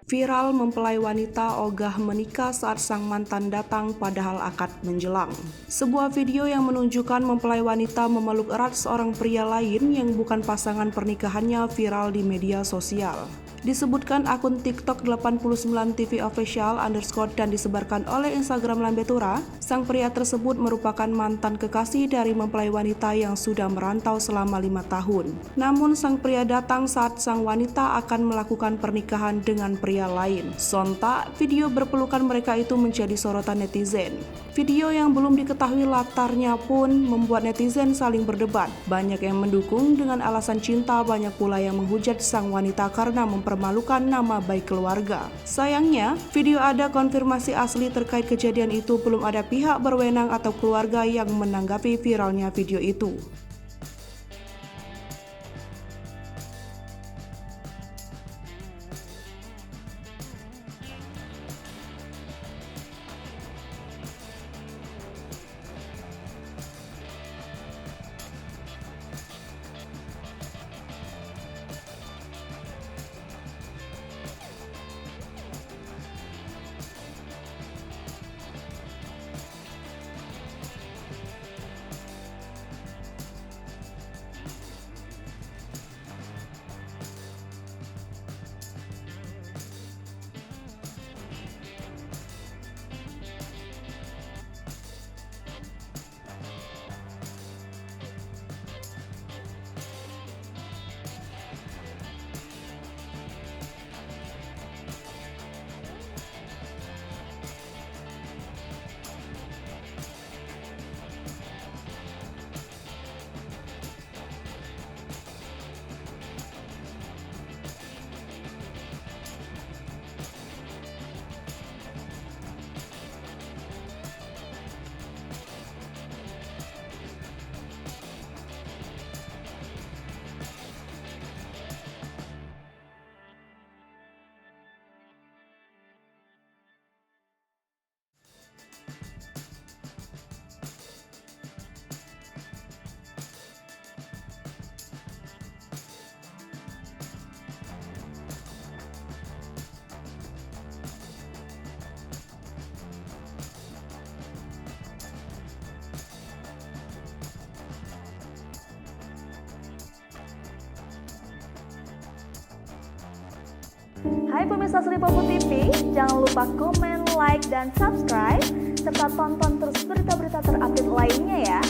Viral mempelai wanita ogah menikah saat sang mantan datang padahal akad menjelang. Sebuah video yang menunjukkan mempelai wanita memeluk erat seorang pria lain yang bukan pasangan pernikahannya viral di media sosial. Disebutkan akun TikTok 89TV Official _ dan disebarkan oleh Instagram Lambetura, sang pria tersebut merupakan mantan kekasih dari mempelai wanita yang sudah merantau selama 5 tahun. Namun sang pria datang saat sang wanita akan melakukan pernikahan dengan pria lain. Sontak, video berpelukan mereka itu menjadi sorotan netizen. Video yang belum diketahui latarnya pun membuat netizen saling berdebat. Banyak yang mendukung dengan alasan cinta, banyak pula yang menghujat sang wanita karena mempermalukan nama baik keluarga. Sayangnya, video ada konfirmasi asli terkait kejadian itu belum ada pihak berwenang atau keluarga yang menanggapi viralnya video itu. Hai pemirsa Sri Popo TV, jangan lupa komen, like, dan subscribe, serta tonton terus berita-berita terupdate lainnya ya.